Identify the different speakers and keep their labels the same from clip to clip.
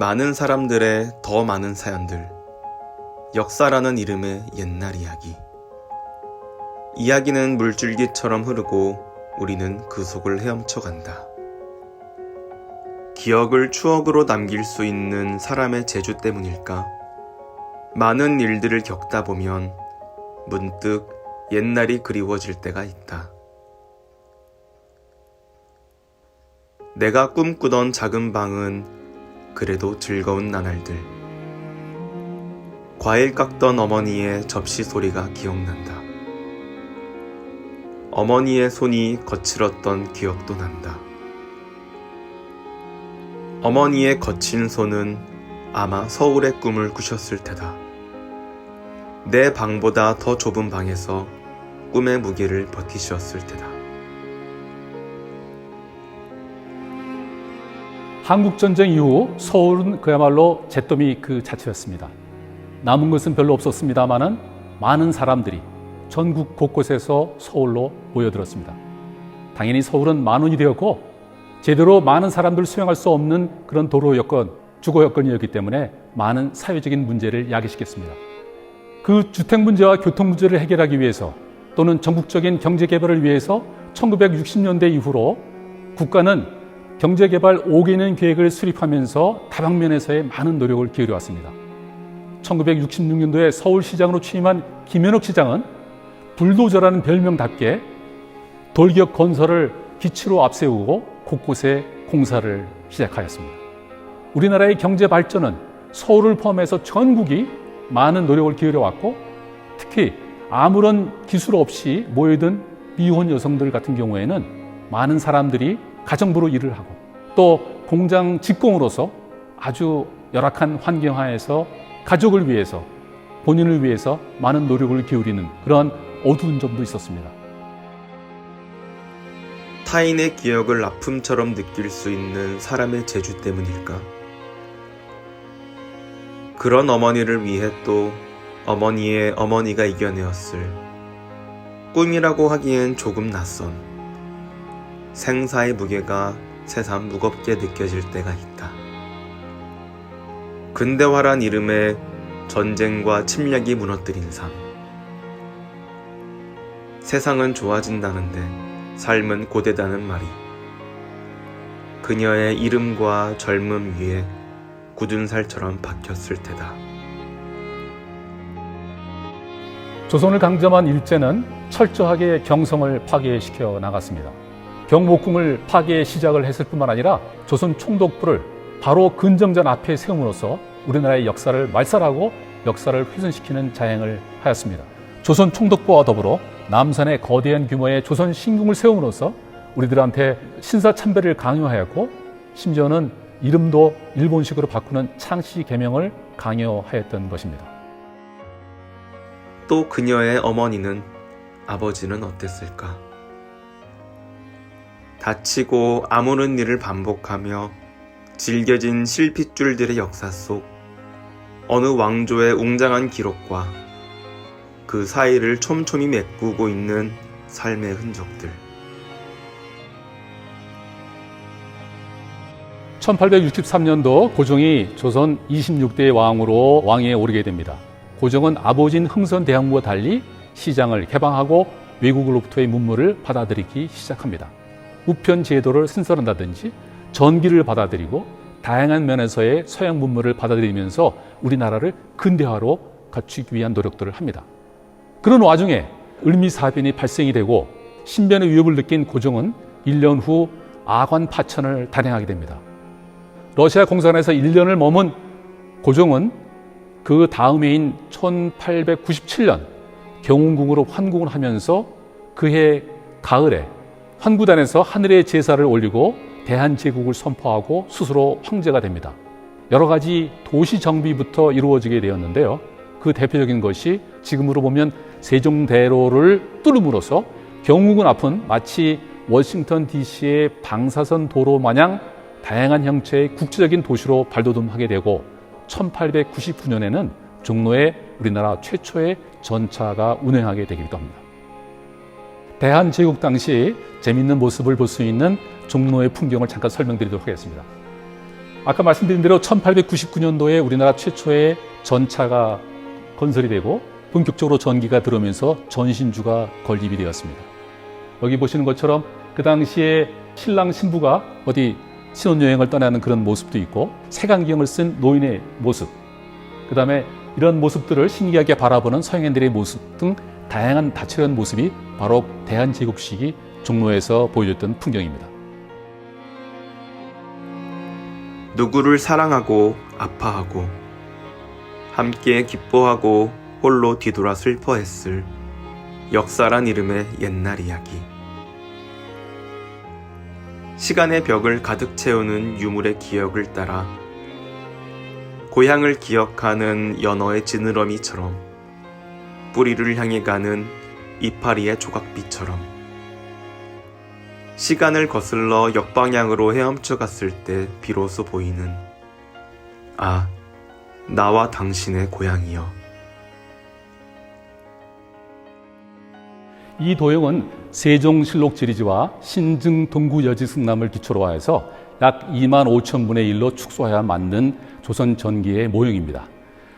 Speaker 1: 많은 사람들의 더 많은 사연들. 역사라는 이름의 옛날 이야기. 이야기는 물줄기처럼 흐르고 우리는 그 속을 헤엄쳐간다. 기억을 추억으로 남길 수 있는 사람의 재주 때문일까? 많은 일들을 겪다 보면 문득 옛날이 그리워질 때가 있다. 내가 꿈꾸던 작은 방은 그래도 즐거운 나날들. 과일 깎던 어머니의 접시 소리가 기억난다. 어머니의 손이 거칠었던 기억도 난다. 어머니의 거친 손은 아마 서울의 꿈을 꾸셨을 테다. 내 방보다 더 좁은 방에서 꿈의 무게를 버티셨을 테다.
Speaker 2: 한국전쟁 이후 서울은 그야말로 잿더미 그 자체였습니다. 남은 것은 별로 없었습니다마는 많은 사람들이 전국 곳곳에서 서울로 모여들었습니다. 당연히 서울은 만원이 되었고 제대로 많은 사람들을 수용할 수 없는 그런 도로 여건, 주거 여건이었기 때문에 많은 사회적인 문제를 야기시켰습니다. 그 주택 문제와 교통 문제를 해결하기 위해서 또는 전국적인 경제 개발을 위해서 1960년대 이후로 국가는 경제개발 5개년 계획을 수립하면서 다방면에서의 많은 노력을 기울여 왔습니다. 1966년도에 서울시장으로 취임한 김현옥 시장은 불도저라는 별명답게 돌격 건설을 기치로 앞세우고 곳곳에 공사를 시작하였습니다. 우리나라의 경제 발전은 서울을 포함해서 전국이 많은 노력을 기울여 왔고, 특히 아무런 기술 없이 모여든 미혼 여성들 같은 경우에는 많은 사람들이 가정부로 일을 하고 또 공장 직공으로서 아주 열악한 환경 하에서 가족을 위해서, 본인을 위해서 많은 노력을 기울이는 그런 어두운 점도 있었습니다.
Speaker 1: 타인의 기억을 아픔처럼 느낄 수 있는 사람의 재주 때문일까? 그런 어머니를 위해 또 어머니의 어머니가 이겨내었을 꿈이라고 하기엔 조금 낯선 생사의 무게가 새삼 무겁게 느껴질 때가 있다. 근대화란 이름의 전쟁과 침략이 무너뜨린 삶. 세상은 좋아진다는데 삶은 고되다는 말이 그녀의 이름과 젊음 위에 굳은 살처럼 박혔을 테다.
Speaker 2: 조선을 강점한 일제는 철저하게 경성을 파괴시켜 나갔습니다. 경복궁을 파괴 시작을 했을 뿐만 아니라 조선 총독부를 바로 근정전 앞에 세움으로써 우리나라의 역사를 말살하고 역사를 훼손시키는 자행을 하였습니다. 조선 총독부와 더불어 남산에 거대한 규모의 조선 신궁을 세움으로써 우리들한테 신사참배를 강요하였고, 심지어는 이름도 일본식으로 바꾸는 창씨 계명을 강요하였던 것입니다.
Speaker 1: 또 그녀의 어머니는, 아버지는 어땠을까? 다치고 아무런 일을 반복하며 질겨진 실핏줄들의 역사 속 어느 왕조의 웅장한 기록과 그 사이를 촘촘히 메꾸고 있는 삶의 흔적들.
Speaker 2: 1863년도 고종이 조선 26대 왕으로 왕위에 오르게 됩니다. 고종은 아버지인 흥선대항과 달리 시장을 개방하고 외국으로부터의 문물을 받아들이기 시작합니다. 우편 제도를 신설한다든지 전기를 받아들이고 다양한 면에서의 서양 문물을 받아들이면서 우리나라를 근대화로 갖추기 위한 노력들을 합니다. 그런 와중에 을미사변이 발생이 되고 신변의 위협을 느낀 고종은 1년 후 아관 파천을 단행하게 됩니다. 러시아 공산에서 1년을 머문 고종은 그 다음 해인 1897년 경운궁으로 환궁을 하면서 그해 가을에 환구단에서 하늘의 제사를 올리고 대한제국을 선포하고 스스로 황제가 됩니다. 여러 가지 도시 정비부터 이루어지게 되었는데요. 그 대표적인 것이 지금으로 보면 세종대로를 뚫음으로써 경운궁 앞은 마치 워싱턴 DC의 방사선 도로 마냥 다양한 형체의 국제적인 도시로 발돋움하게 되고, 1899년에는 종로에 우리나라 최초의 전차가 운행하게 되기도 합니다. 대한제국 당시 재미있는 모습을 볼 수 있는 종로의 풍경을 잠깐 설명드리도록 하겠습니다. 아까 말씀드린 대로 1899년도에 우리나라 최초의 전차가 건설이 되고 본격적으로 전기가 들어오면서 전신주가 건립이 되었습니다. 여기 보시는 것처럼 그 당시에 신랑 신부가 어디 신혼여행을 떠나는 그런 모습도 있고 색안경을 쓴 노인의 모습, 그 다음에 이런 모습들을 신기하게 바라보는 서양인들의 모습 등 다양한 다채로운 모습이 바로 대한제국 시기 종로에서 보여줬던 풍경입니다.
Speaker 1: 누구를 사랑하고 아파하고 함께 기뻐하고 홀로 뒤돌아 슬퍼했을 역사란 이름의 옛날 이야기. 시간의 벽을 가득 채우는 유물의 기억을 따라 고향을 기억하는 연어의 지느러미처럼 뿌리를 향해 가는 이파리의 조각비처럼 시간을 거슬러 역방향으로 헤엄쳐 갔을 때 비로소 보이는 아, 나와 당신의 고향이여.
Speaker 2: 이 도형은 세종실록 지리지와 신증 동구여지승남을 기초로 하여서 약 2만 5천 분의 1로 축소하여 만든 조선 전기의 모형입니다.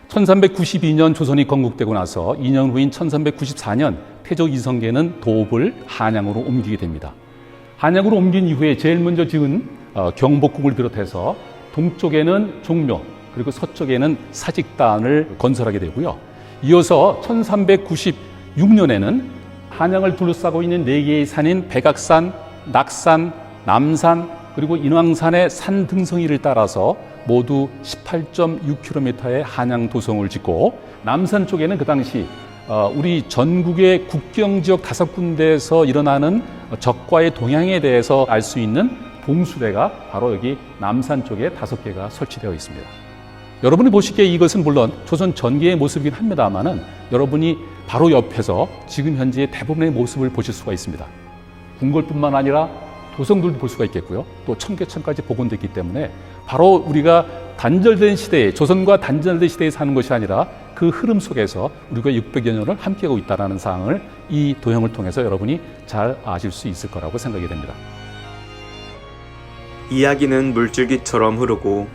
Speaker 2: 1392년 조선이 건국되고 나서 2년 후인 1394년 태조 이성계는 도읍을 한양으로 옮기게 됩니다. 한양으로 옮긴 이후에 제일 먼저 지은 경복궁을 비롯해서 동쪽에는 종묘, 그리고 서쪽에는 사직단을 건설하게 되고요. 이어서 1396년에는 한양을 둘러싸고 있는 4개의 산인 백악산, 낙산, 남산, 그리고 인왕산의 산 등성이를 따라서 모두 18.6km의 한양 도성을 짓고 남산 쪽에는 그 당시 우리 전국의 국경지역 5군데에서 일어나는 적과의 동향에 대해서 알 수 있는 봉수대가 바로 여기 남산 쪽에 5개가 설치되어 있습니다. 여러분이 보시기에 이것은 물론 조선 전기의 모습이긴 합니다만은 여러분이 바로 옆에서 지금 현재의 대부분의 모습을 보실 수가 있습니다. 궁궐뿐만 아니라 도성들도 볼 수가 있겠고요. 또 청계천까지 복원됐기 때문에 바로 우리가 단절된 시대에, 조선과 단절된 시대에 사는 것이 아니라 그 흐름 속에서 우리가 600여 년을 함께하고 있다는 사항을 이 도형을 통해서 여러분이 잘 아실 수 있을 거라고 생각이 됩니다.
Speaker 1: 이야기는 물줄기처럼 흐르고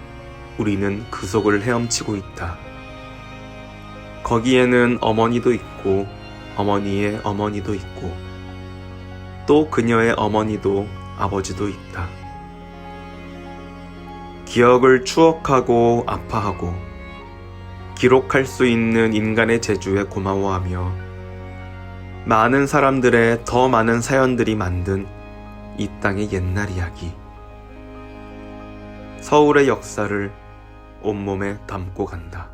Speaker 1: 우리는 그 속을 헤엄치고 있다. 거기에는 어머니도 있고 어머니의 어머니도 있고 또 그녀의 어머니도 아버지도 있다. 기억을 추억하고 아파하고 기록할 수 있는 인간의 재주에 고마워하며 많은 사람들의 더 많은 사연들이 만든 이 땅의 옛날 이야기. 서울의 역사를 온몸에 담고 간다.